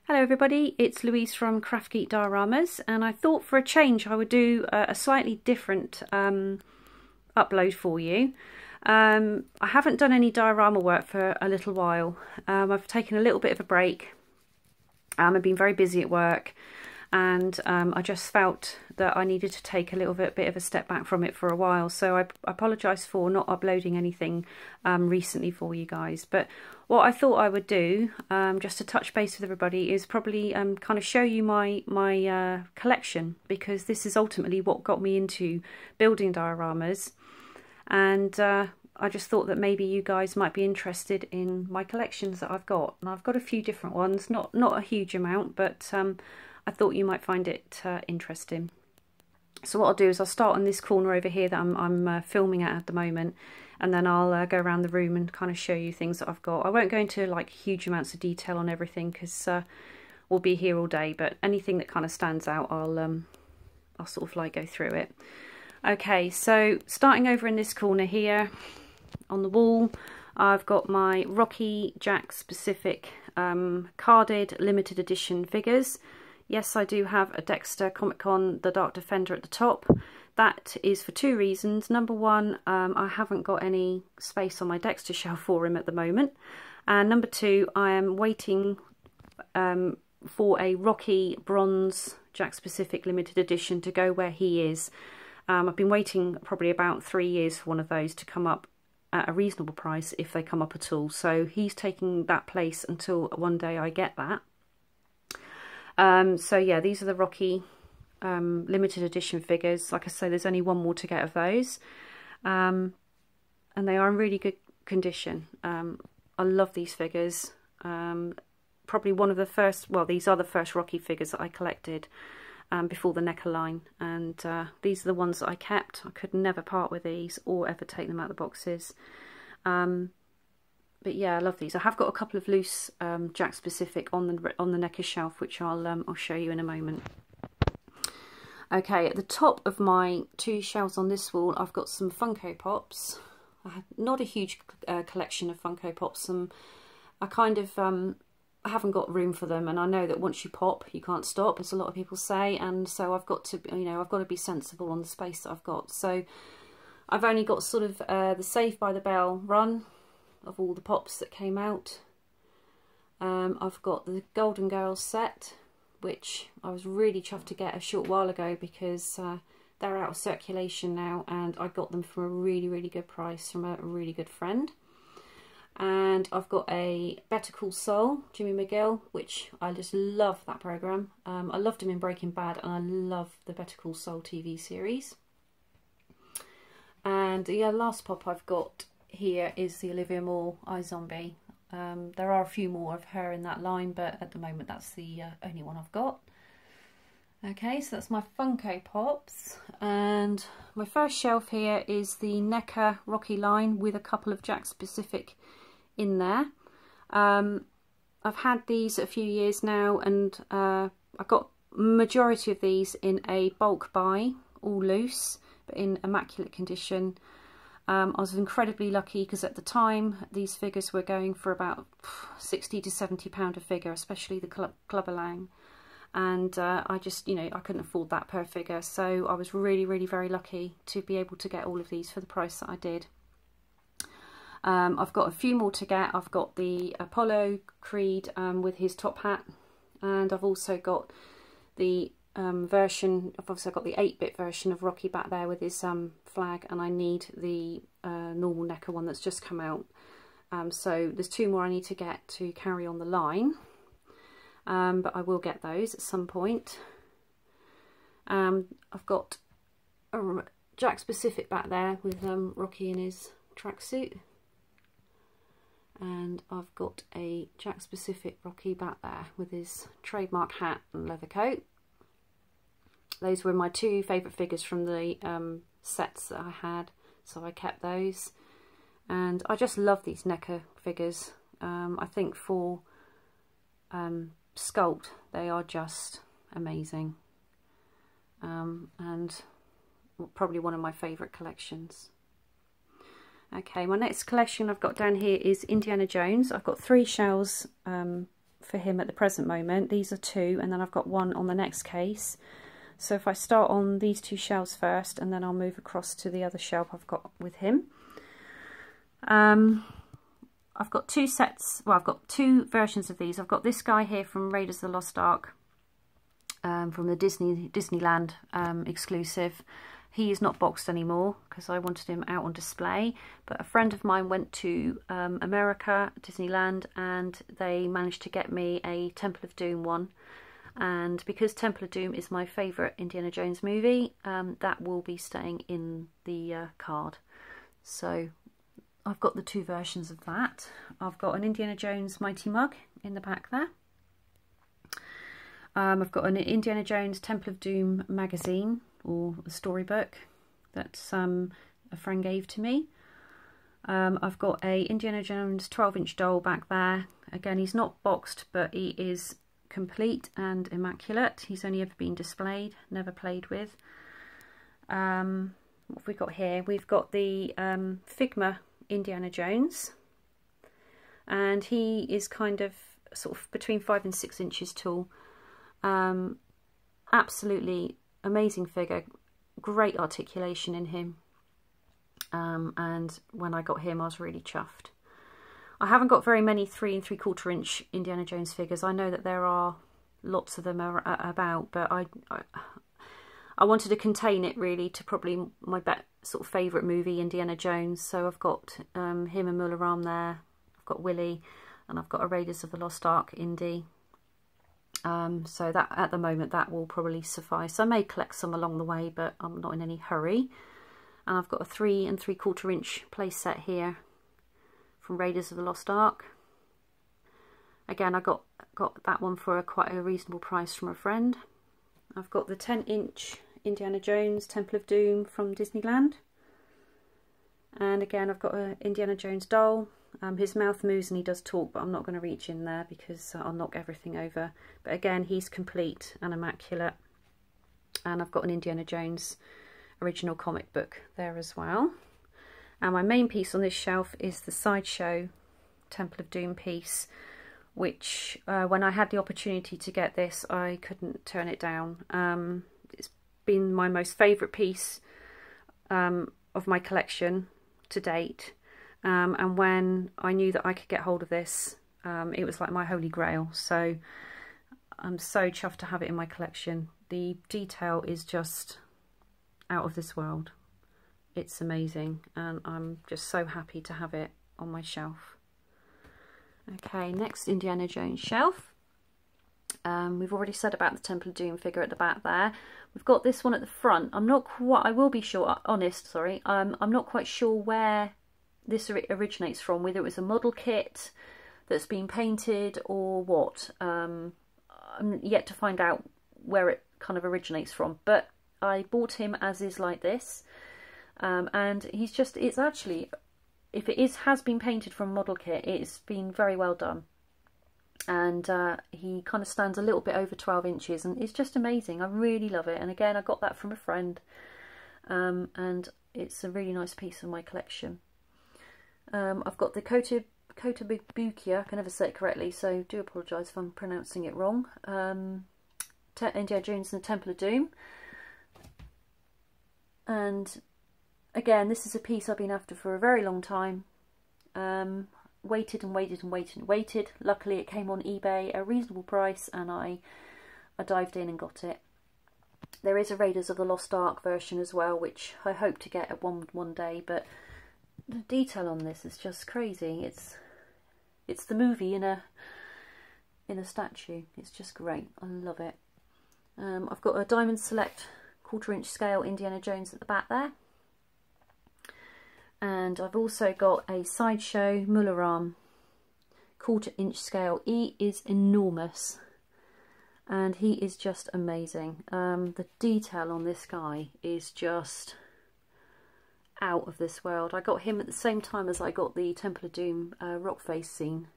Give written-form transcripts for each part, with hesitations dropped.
Hello everybody, it's Louise from Craft Geek Dioramas, and I thought for a change I would do a slightly different upload for you. I haven't done any diorama work for a little while. I've taken a little bit of a break. I've been very busy at work, and I just felt that I needed to take a little bit of a step back from it for a while. So I apologise for not uploading anything recently for you guys. But what I thought I would do, just to touch base with everybody, is probably kind of show you my collection, because this is ultimately what got me into building dioramas. And I just thought that maybe you guys might be interested in my collections that I've got. And I've got a few different ones, not a huge amount, but I thought you might find it interesting. So what I'll do is I'll start on this corner over here that I'm filming at the moment, and then I'll go around the room and kind of show you things that I've got. I won't go into like huge amounts of detail on everything, because we'll be here all day, but anything that kind of stands out, I'll sort of like go through it. Okay, so starting over in this corner here on the wall, I've got my Rocky Jack specific carded limited edition figures. Yes, I do have a Dexter Comic Con The Dark Defender at the top. That is for two reasons. Number one, I haven't got any space on my Dexter shelf for him at the moment. And number two, I am waiting for a Rocky Bronze Jack Specific Limited Edition to go where he is. I've been waiting probably about 3 years for one of those to come up at a reasonable price, if they come up at all. So he's taking that place until one day I get that. So yeah, these are the Rocky limited edition figures. Like I say, there's only one more to get of those, and they are in really good condition. I love these figures. Probably one of the first, well, these are the first Rocky figures that I collected before the NECA line, and these are the ones that I kept. I could never part with these or ever take them out of the boxes. But yeah, I love these. I have got a couple of loose Jack specific on the NECA shelf, which I'll show you in a moment. Okay, at the top of my two shelves on this wall, I've got some Funko Pops. I have not a huge collection of Funko Pops. I kind of I haven't got room for them, and I know that once you pop, you can't stop, as a lot of people say. And so I've got to, I've got to be sensible on the space that I've got. So I've only got sort of the Saved by the Bell run of all the Pops that came out. I've got the Golden Girls set, which I was really chuffed to get a short while ago, because they're out of circulation now, and I got them for a really good price from a really good friend. And I've got a Better Call Saul, Jimmy McGill, which I just love that programme. I loved him in Breaking Bad, and I love the Better Call Saul TV series. And the last pop I've got here is the Olivia Moore iZombie. There are a few more of her in that line, but at the moment that's the only one I've got. Okay, so that's my Funko Pops, and my first shelf here is the NECA Rocky line with a couple of Jack specific in there. I've had these a few years now, and I got majority of these in a bulk buy, all loose but in immaculate condition. I was incredibly lucky, because at the time these figures were going for about £60 to £70 a figure, especially the Clubber Lang, and I just, I couldn't afford that per figure, so I was really very lucky to be able to get all of these for the price that I did. I've got a few more to get. I've got the Apollo Creed with his top hat, and I've also got the version, I've also got the 8-bit version of Rocky back there with his flag, and I need the normal NECA one that's just come out. So there's two more I need to get to carry on the line, but I will get those at some point. I've got a Jack specific back there with Rocky in his tracksuit, and I've got a Jack specific Rocky back there with his trademark hat and leather coat. Those were my two favourite figures from the sets that I had, so I kept those. And I just love these NECA figures. I think for Sculpt, they are just amazing. And probably one of my favourite collections. Okay, my next collection I've got down here is Indiana Jones. I've got 3 shelves for him at the present moment. These are 2, and then I've got 1 on the next case. So if I start on these 2 shelves first, and then I'll move across to the other shelf I've got with him. I've got 2 sets, well, I've got 2 versions of these. I've got this guy here from Raiders of the Lost Ark, from the Disneyland exclusive. He is not boxed anymore because I wanted him out on display, but a friend of mine went to America, Disneyland, and they managed to get me a Temple of Doom one. And because Temple of Doom is my favourite Indiana Jones movie, that will be staying in the card. So I've got the 2 versions of that. I've got an Indiana Jones Mighty Mug in the back there. I've got an Indiana Jones Temple of Doom magazine, or a storybook that a friend gave to me. I've got a Indiana Jones 12-inch doll back there. Again, he's not boxed, but he is complete and immaculate. He's only ever been displayed, never played with. What have we got here? We've got the Thigma Indiana Jones, and he is kind of sort of between 5 and 6 inches tall. Absolutely amazing figure, great articulation in him, and when I got him I was really chuffed. I haven't got very many 3 3/4 inch Indiana Jones figures. I know that there are lots of them about, but I wanted to contain it really to probably my sort of favourite movie, Indiana Jones. So I've got him and Mularam there, I've got Willie, and I've got a Raiders of the Lost Ark Indy. So that at the moment that will probably suffice. I may collect some along the way, but I'm not in any hurry. And I've got a 3 3/4 inch play set here from Raiders of the Lost Ark. Again, I got that one for quite a reasonable price from a friend. I've got the 10-inch Indiana Jones Temple of Doom from Disneyland. And again, I've got an Indiana Jones doll. His mouth moves and he does talk, but I'm not going to reach in there because I'll knock everything over. But again, he's complete and immaculate. And I've got an Indiana Jones original comic book there as well. And my main piece on this shelf is the Sideshow Temple of Doom piece, which when I had the opportunity to get this, I couldn't turn it down. It's been my most favourite piece of my collection to date. And when I knew that I could get hold of this, it was like my holy grail. So I'm so chuffed to have it in my collection. The detail is just out of this world. It's amazing, and I'm just so happy to have it on my shelf. Okay, next Indiana Jones shelf. We've already said about the Temple of Doom figure at the back there. We've got this one at the front. I'm not quite, I will be honest, I'm not quite sure where this originates from, whether it was a model kit that's been painted or what. I'm yet to find out where it kind of originates from, but I bought him as is like this. And he's just, it's actually, if it has been painted from model kit, it's been very well done. And he kind of stands a little bit over 12 inches and it's just amazing. I really love it. And again, I got that from a friend, and it's a really nice piece in my collection. I've got the Kotobukiya, I can never say it correctly, so do apologise if I'm pronouncing it wrong. Indiana Jones and the Temple of Doom. And again, this is a piece I've been after for a very long time. Waited and waited and waited and waited. Luckily it came on eBay at a reasonable price and I dived in and got it. There is a Raiders of the Lost Ark version as well, which I hope to get at one day, but the detail on this is just crazy. It's the movie in a statue. It's just great. I love it. I've got a Diamond Select 1/4 inch scale Indiana Jones at the back there. And I've also got a Sideshow Mularam 1/4 inch scale. He is enormous and he is just amazing. The detail on this guy is just out of this world. I got him at the same time as I got the Temple of Doom rock face scene,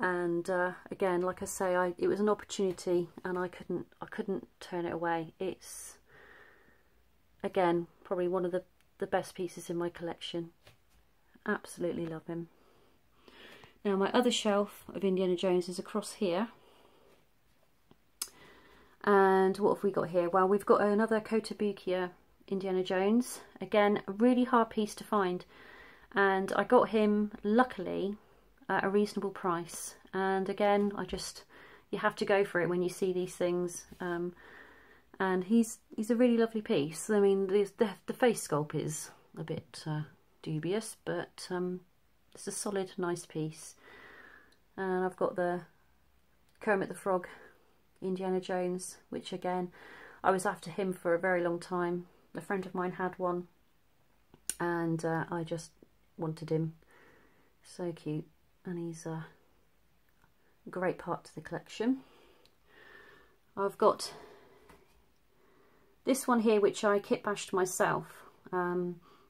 and again, like I say, it was an opportunity and I couldn't turn it away. It's again probably one of the best pieces in my collection. Absolutely love him. Now my other shelf of Indiana Jones is across here. And what have we got here? Well, we've got another Kotobukiya Indiana Jones. Again, a really hard piece to find. And I got him, luckily, at a reasonable price. And again, you have to go for it when you see these things. And he's a really lovely piece. I mean, the face sculpt is a bit dubious, but it's a solid, nice piece. And I've got the Kermit the Frog Indiana Jones, which again, I was after him for a very long time. A friend of mine had one, and I just wanted him. So cute, and he's a great part to the collection. I've got this one here, which I kit bashed myself.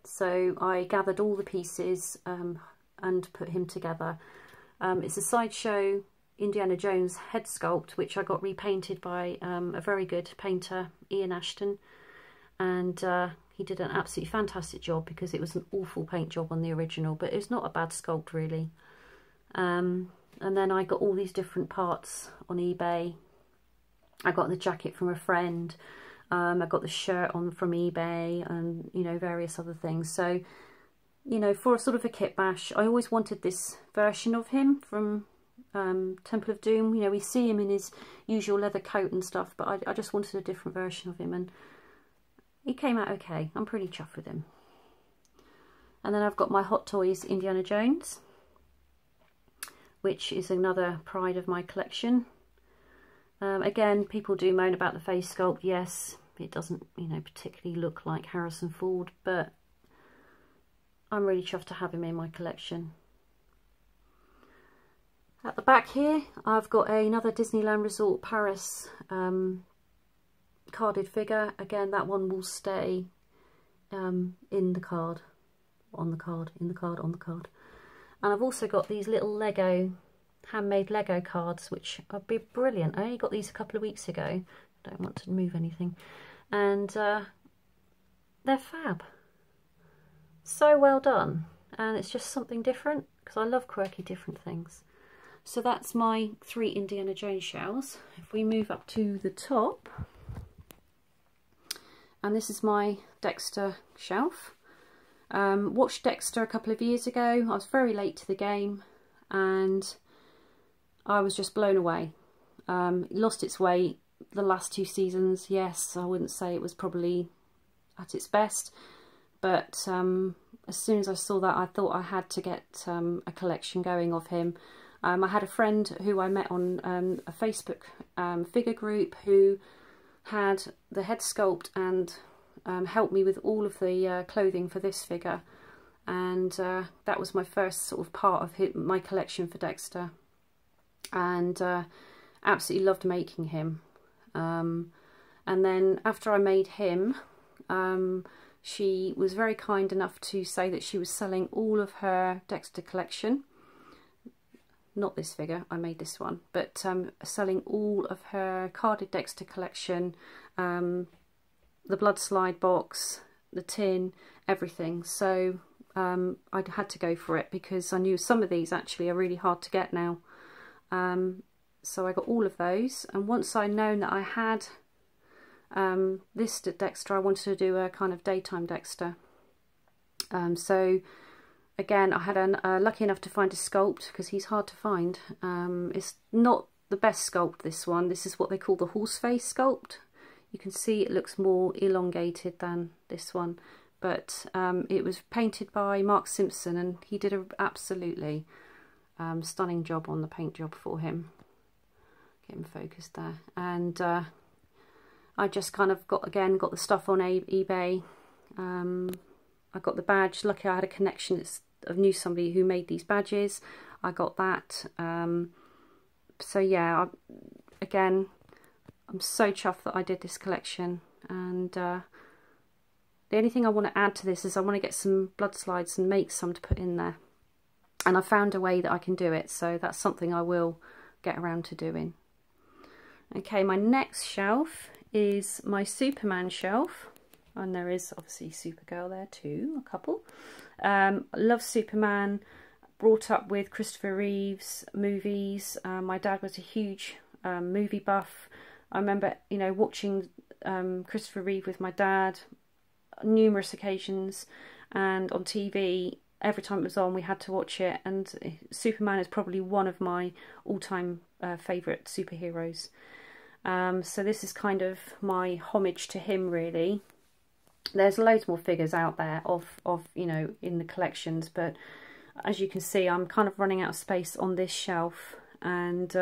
So I gathered all the pieces and put him together. It's a Sideshow Indiana Jones head sculpt, which I got repainted by a very good painter, Ian Ashton, and he did an absolutely fantastic job, because it was an awful paint job on the original, but it's not a bad sculpt really. And then I got all these different parts on eBay. I got the jacket from a friend, I got the shirt from eBay, and you know, various other things. So, you know, for a sort of a kit bash, I always wanted this version of him from Temple of Doom. You know, we see him in his usual leather coat and stuff, but I just wanted a different version of him, and he came out okay. I'm pretty chuffed with him. And then I've got my Hot Toys Indiana Jones, which is another pride of my collection. Again, people do moan about the face sculpt. Yes, it doesn't, you know, particularly look like Harrison Ford, but I'm really chuffed to have him in my collection. At the back here, I've got another Disneyland Resort Paris carded figure. Again, that one will stay in the card, on the card, in the card, on the card. And I've also got these little Lego, handmade Lego cards, which would be brilliant. I only got these a couple of weeks ago. I don't want to move anything. And they're fab. So well done. And it's just something different, because I love quirky different things. So that's my 3 Indiana Jones shells. If we move up to the top, and this is my Dexter shelf. Watched Dexter a couple of years ago. I was very late to the game, and I was just blown away. Lost its way the last 2 seasons. Yes, I wouldn't say it was probably at its best, but as soon as I saw that, I thought I had to get a collection going of him. I had a friend who I met on a Facebook figure group who had the head sculpt and helped me with all of the clothing for this figure, and that was my first sort of part of my collection for Dexter, and absolutely loved making him. And then after I made him, she was very kind enough to say that she was selling all of her Dexter collection. Not this figure, I made this one, but selling all of her carded Dexter collection, the blood slide box, the tin, everything. So I had to go for it, because I knew some of these actually are really hard to get now. So I got all of those, and once I'd known that I had this Dexter, I wanted to do a kind of daytime Dexter. So again, I had lucky enough to find a sculpt, because he's hard to find. It's not the best sculpt, this one. This is what they call the horse face sculpt. You can see it looks more elongated than this one, but it was painted by Mark Simpson, and he did an absolutely stunning job on the paint job for him. Get him focused there. And I just kind of got the stuff on eBay. I got the badge. Lucky I had a connection. I knew somebody who made these badges. I got that. So yeah, again, I'm so chuffed that I did this collection. And the only thing I want to add to this is I want to get some blood slides and make some to put in there. And I found a way that I can do it, so that's something I will get around to doing. Okay, my next shelf is my Superman shelf. And there is obviously Supergirl there too, a couple. I love Superman. brought up with Christopher Reeve's movies. My dad was a huge movie buff. I remember, you know, watching Christopher Reeve with my dad numerous occasions, and on TV every time it was on we had to watch it, and Superman is probably one of my all-time favourite superheroes. So this is kind of my homage to him, really. There's loads more figures out there of you know, in the collections, but as you can see, I'm kind of running out of space on this shelf, and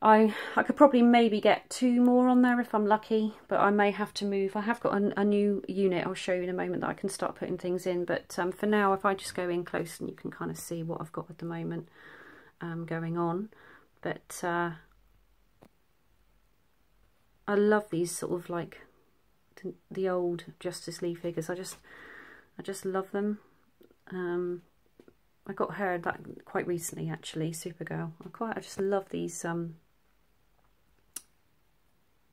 I could probably maybe get 2 more on there if I'm lucky, but I may have to move. I have got a new unit I'll show you in a moment that I can start putting things in, but for now, if I just go in close, and you can kind of see what I've got at the moment going on. But I love these sort of like the old Justice League figures. I just love them. I got her that quite recently, actually, Supergirl. I just love these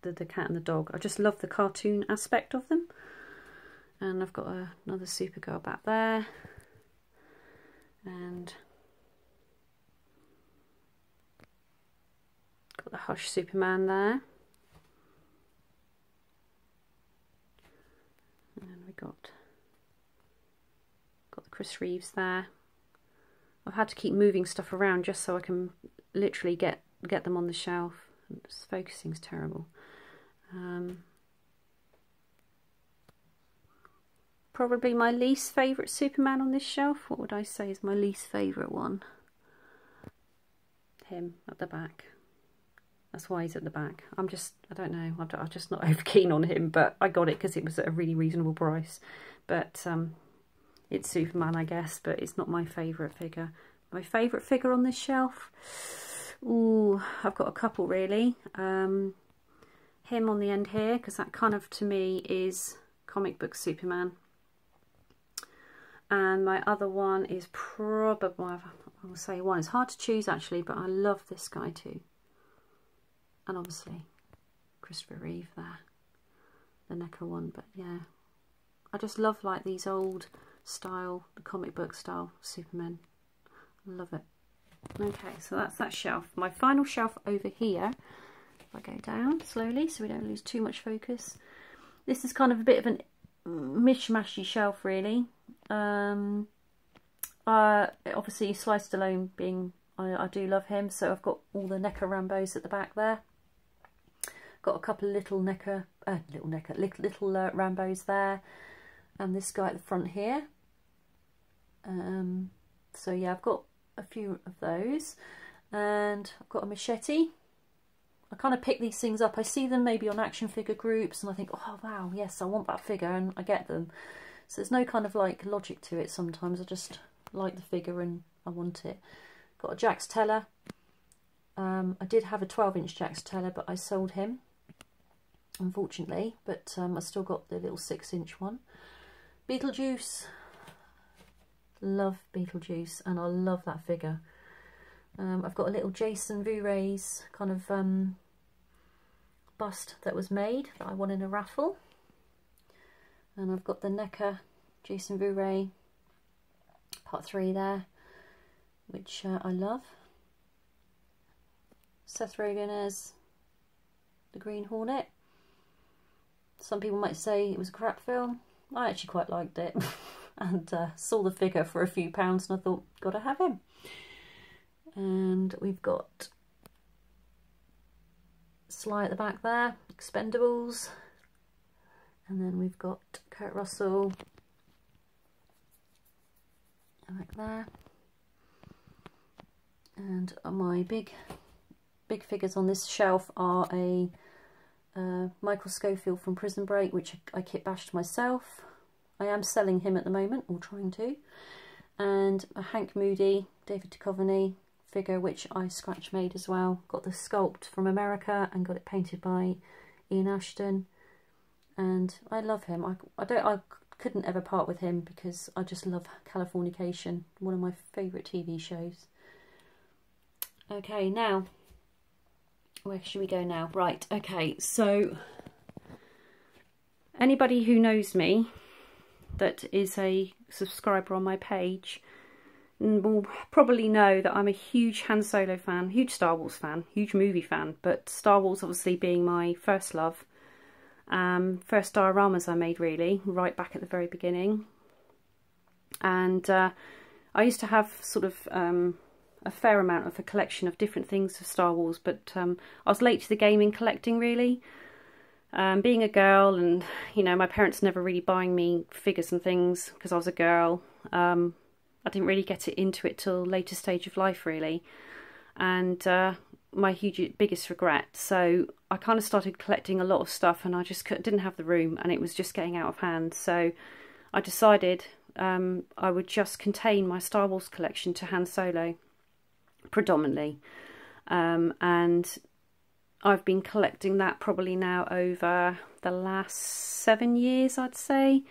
the cat and the dog. I just love the cartoon aspect of them. And I've got another Supergirl back there, and got the Hush Superman there. And we got the Chris Reeves there. I've had to keep moving stuff around just so I can literally get them on the shelf. This focusing's terrible. Probably my least favourite Superman on this shelf. What would I say is my least favourite one? Him at the back. That's why he's at the back. I don't know, I'm just not over keen on him, but I got it because it was at a really reasonable price. But it's Superman, I guess, but it's not my favourite figure. My favourite figure on this shelf? Ooh, I've got a couple, really. Him on the end here, because that kind of, to me, is comic book Superman. And my other one is probably, I will say one. It's hard to choose, actually, but I love this guy too. And obviously, Christopher Reeve there, the NECA one. But yeah, I just love like these old style, the comic book style Superman. I love it. Okay, so that's that shelf. My final shelf over here, if I go down slowly so we don't lose too much focus. This is kind of a bit of an mishmashy shelf, really. Obviously Sly Stallone being, I do love him, so I've got all the NECA Rambos at the back there. Got a couple of little Rambos there, and this guy at the front here. So yeah, I've got a few of those, and I've got a Machete. I kind of pick these things up. I see them maybe on action figure groups, and I think, oh wow, yes, I want that figure, and I get them. So there's no kind of like logic to it sometimes. I just like the figure and I want it. Got a Jax Teller. I did have a 12-inch Jax Teller, but I sold him, unfortunately. But I still got the little 6-inch one. Beetlejuice. Love Beetlejuice, and I love that figure. I've got a little Jason Voorhees kind of bust that was made that I won in a raffle. And I've got the NECA Jason Voorhees Part 3 there, which I love. Seth Rogen as the Green Hornet. Some people might say it was a crap film. I actually quite liked it. And saw the figure for a few pounds and I thought, gotta have him. And we've got Sly at the back there, Expendables. And then we've got Kurt Russell back there. And my big figures on this shelf are a Michael Scofield from Prison Break, which I kit bashed myself. I am selling him at the moment, or trying to. And a Hank Moody, David Duchovny figure, which I scratch made as well. Got the Sculpt from America and got it painted by Ian Ashton. And I love him. I couldn't ever part with him because I just love Californication, one of my favourite TV shows. Okay, now, where should we go now? Right, okay, so anybody who knows me that is a subscriber on my page will probably know that I'm a huge Han Solo fan, huge Star Wars fan, huge movie fan, but Star Wars obviously being my first love. First dioramas I made, really, right back at the very beginning. And I used to have sort of a fair amount of a collection of different things of Star Wars, but I was late to the game in collecting, really. Being a girl, and you know, my parents never really buying me figures and things because I was a girl. I didn't really get into it till later stage of life, really, and my biggest regret. So I kind of started collecting a lot of stuff, and I just didn't have the room, and it was just getting out of hand. So I decided I would just contain my Star Wars collection to Han Solo predominantly, and I've been collecting that probably now over the last 7 years, I'd say.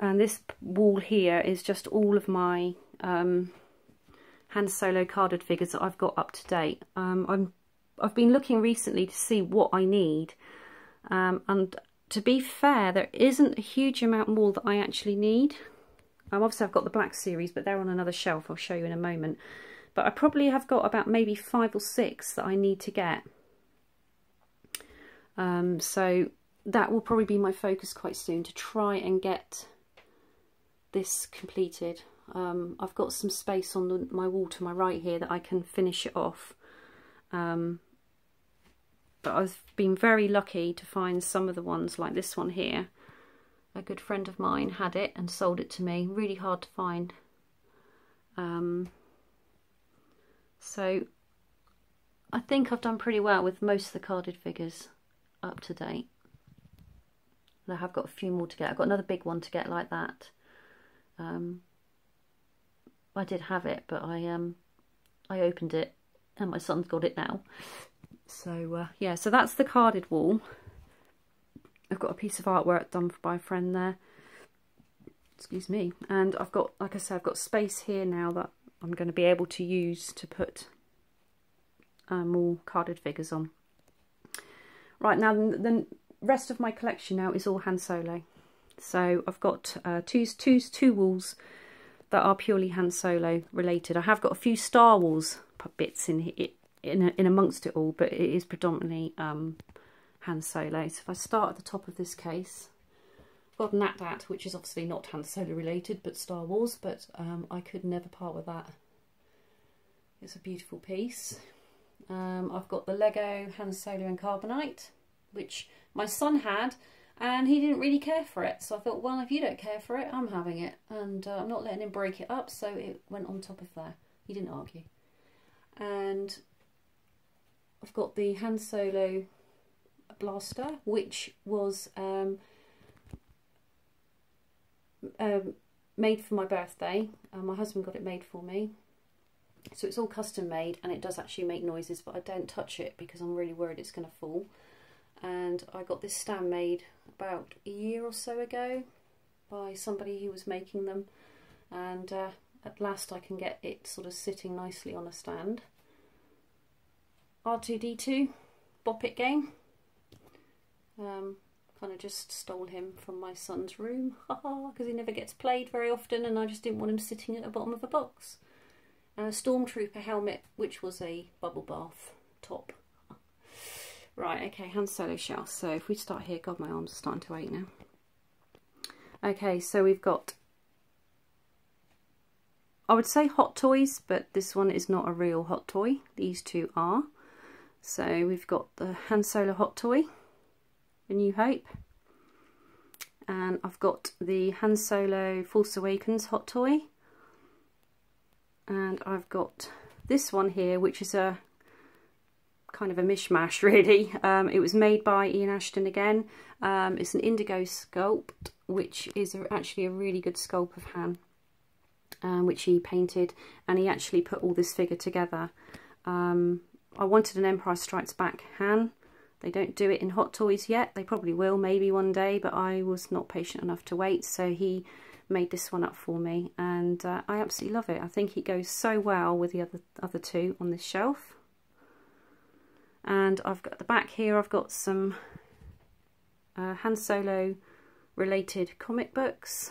And this wall here is just all of my Han Solo carded figures that I've got up to date. I've been looking recently to see what I need, and to be fair, there isn't a huge amount more that I actually need. Obviously I've got the black series, but they're on another shelf. I'll show you in a moment. But I probably have got about maybe 5 or 6 that I need to get. So that will probably be my focus quite soon, to try and get this completed. I've got some space on my wall to my right here that I can finish it off. But I've been very lucky to find some of the ones like this one here. A good friend of mine had it and sold it to me. Really hard to find. So I think I've done pretty well with most of the carded figures up to date. And I have got a few more to get. I've got another big one to get like that. I did have it, but I opened it and my son's got it now. So yeah, so that's the carded wall. I've got a piece of artwork done by a friend there. Excuse me. And I've got, like I said, I've got space here now that I'm going to be able to use to put more carded figures on. Right, now the rest of my collection now is all Han Solo. So I've got two walls that are purely Han Solo related. I have got a few Star Wars bits in amongst it all, but it is predominantly Han Solo. So if I start at the top of this case, I've got Nat-Dat, which is obviously not Han Solo related, but Star Wars, but I could never part with that. It's a beautiful piece. I've got the Lego Han Solo and Carbonite, which my son had, and he didn't really care for it. So I thought, well, if you don't care for it, I'm having it. And I'm not letting him break it up, so it went on top of there. He didn't argue. And I've got the Han Solo blaster, which was made for my birthday. My husband got it made for me. So it's all custom made, and it does actually make noises, but I don't touch it because I'm really worried it's going to fall. And I got this stand made about a year or so ago by somebody who was making them, and at last I can get it sort of sitting nicely on a stand. R2-D2 Bop It game. Kind of just stole him from my son's room, because he never gets played very often, and I just didn't want him sitting at the bottom of a box. Stormtrooper helmet, which was a bubble bath top. Right, okay, Han Solo shell. So if we start here, God, my arms are starting to ache now. Okay, so we've got, I would say hot toys, but this one is not a real hot toy. These two are. So we've got the Han Solo hot toy, A New Hope. And I've got the Han Solo Force Awakens hot toy. And I've got this one here, which is a kind of a mishmash, really. It was made by Ian Ashton again. It's an indigo sculpt, which is actually a really good sculpt of Han, which he painted, and he actually put all this figure together. I wanted an Empire Strikes Back Han. They don't do it in Hot Toys yet. They probably will, maybe one day, but I was not patient enough to wait, so he made this one up for me, and I absolutely love it. I think it goes so well with the other two on this shelf. And I've got at the back here, I've got some Han Solo related comic books.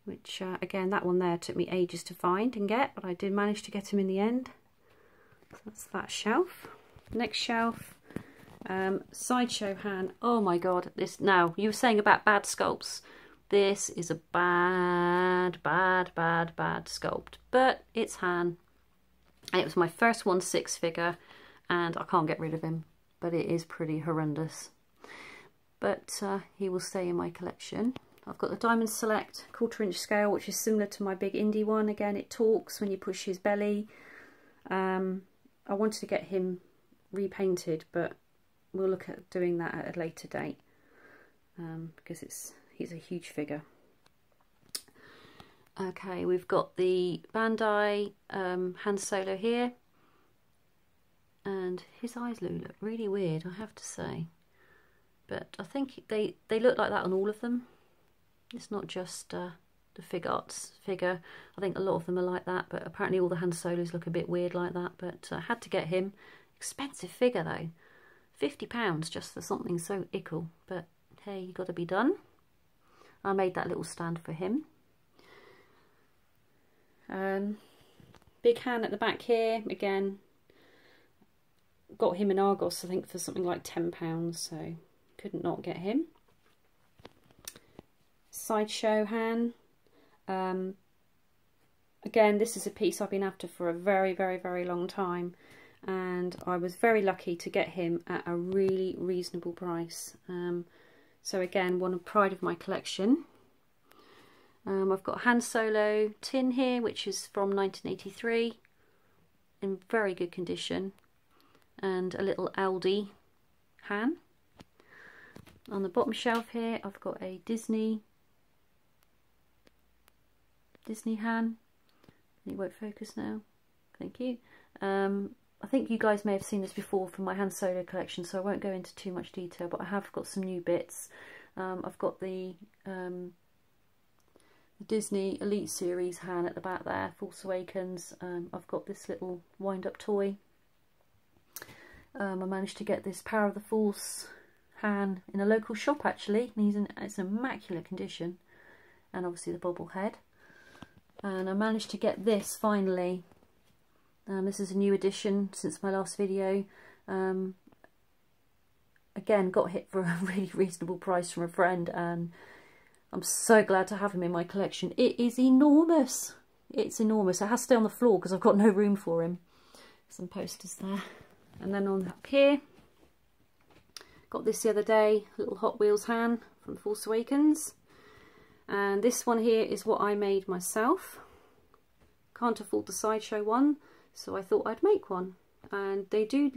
which again, that one there took me ages to find and get, but I did manage to get him in the end. So that's that shelf. Next shelf, Sideshow Han. Oh my god, this, now you were saying about bad sculpts. This is a bad sculpt, but it's Han. It was my first 1/6 figure and I can't get rid of him, but it is pretty horrendous. But he will stay in my collection. I've got the Diamond Select 1/4 inch scale, which is similar to my big indie one. Again, it talks when you push his belly. I wanted to get him repainted, but we'll look at doing that at a later date because he's a huge figure. Okay, we've got the Bandai Han Solo here, and his eyes look really weird, I have to say. But I think they look like that on all of them. It's not just the Fig Arts figure. I think a lot of them are like that, but apparently all the Han Solos look a bit weird like that. But I had to get him. Expensive figure though. £50 just for something so ickle. But hey, you got to be done. I made that little stand for him. Big Han at the back here. Again, got him in Argos, I think, for something like £10, so couldn't not get him. Sideshow Han. Again, this is a piece I've been after for a very long time, and I was very lucky to get him at a really reasonable price. So again, one of pride of my collection. I've got a Han Solo tin here, which is from 1983, in very good condition, and a little Aldi Han. On the bottom shelf here, I've got a Disney Han. It won't focus now. Thank you. I think you guys may have seen this before from my Han Solo collection, so I won't go into too much detail, but I have got some new bits. I've got the Disney Elite Series Han at the back there, Force Awakens. I've got this little wind-up toy. I managed to get this Power of the Force Han in a local shop actually, and it's in immaculate condition, and obviously the bobblehead. And I managed to get this finally. This is a new edition since my last video. Again, got hit for a really reasonable price from a friend, and I'm so glad to have him in my collection. It is enormous. It's enormous. It has to stay on the floor because I've got no room for him. Some posters there. And then on up here, got this the other day, little Hot Wheels Han from Force Awakens. And this one here is what I made myself. Can't afford the Sideshow one, so I thought I'd make one. And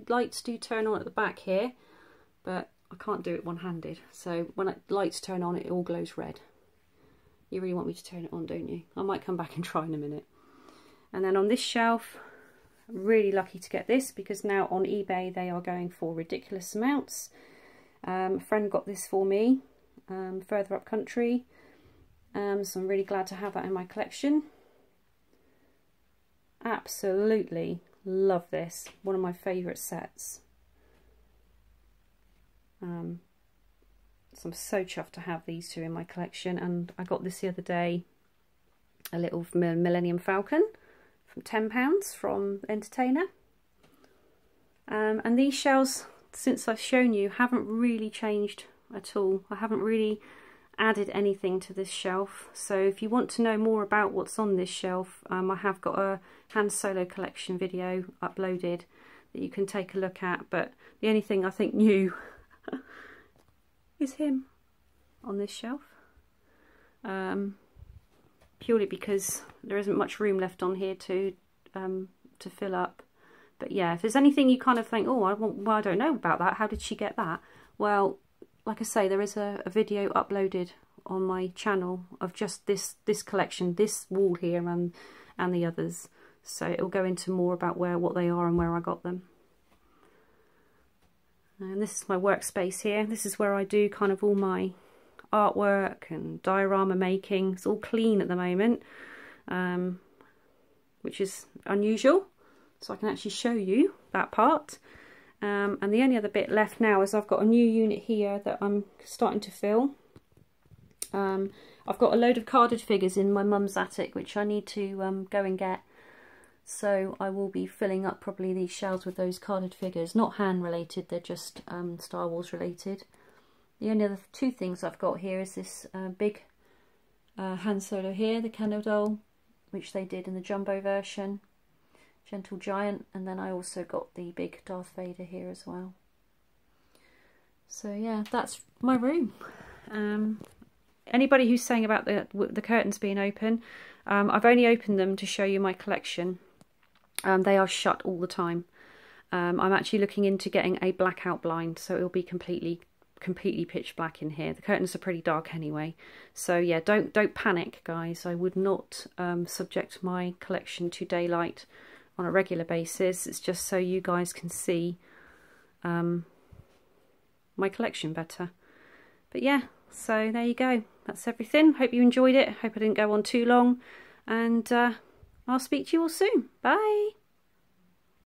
lights do turn on at the back here, but I can't do it one-handed. So when lights turn on, it all glows red. You really want me to turn it on, don't you? I might come back and try in a minute. And then on this shelf, I'm really lucky to get this because now on eBay they are going for ridiculous amounts. A friend got this for me further up country. So I'm really glad to have that in my collection. Absolutely love this. One of my favourite sets. So I'm so chuffed to have these two in my collection. And I got this the other day, a little Millennium Falcon from £10 from Entertainer. And these shells, since I've shown you, haven't really changed at all. I haven't really added anything to this shelf. So if you want to know more about what's on this shelf, I have got a Han Solo collection video uploaded that you can take a look at. But the only thing I think new is him on this shelf, purely because there isn't much room left on here to fill up. But yeah, if there's anything you kind of think, oh, I don't know about that, how did she get that? Well, like I say, there is a video uploaded on my channel of just this collection, this wall here and the others. So it'll go into more about what they are and where I got them. And this is my workspace here. This is where I do kind of all my artwork and diorama making. It's all clean at the moment, which is unusual. So I can actually show you that part. And the only other bit left now is I've got a new unit here that I'm starting to fill. I've got a load of carded figures in my mum's attic which I need to go and get. So I will be filling up probably these shelves with those carded figures. Not Han related, they're just Star Wars related. The only other two things I've got here is this big Han Solo here, the Kendo doll, which they did in the jumbo version. Gentle Giant, and then I also got the big Darth Vader here as well. So yeah, that's my room. Anybody who's saying about the curtains being open, I've only opened them to show you my collection. They are shut all the time. I'm actually looking into getting a blackout blind, so it'll be completely pitch black in here. The curtains are pretty dark anyway, so yeah, don't panic, guys. I would not subject my collection to daylight on a regular basis. It's just so you guys can see my collection better. But yeah, so there you go. That's everything. Hope you enjoyed it. Hope I didn't go on too long, and I'll speak to you all soon. Bye.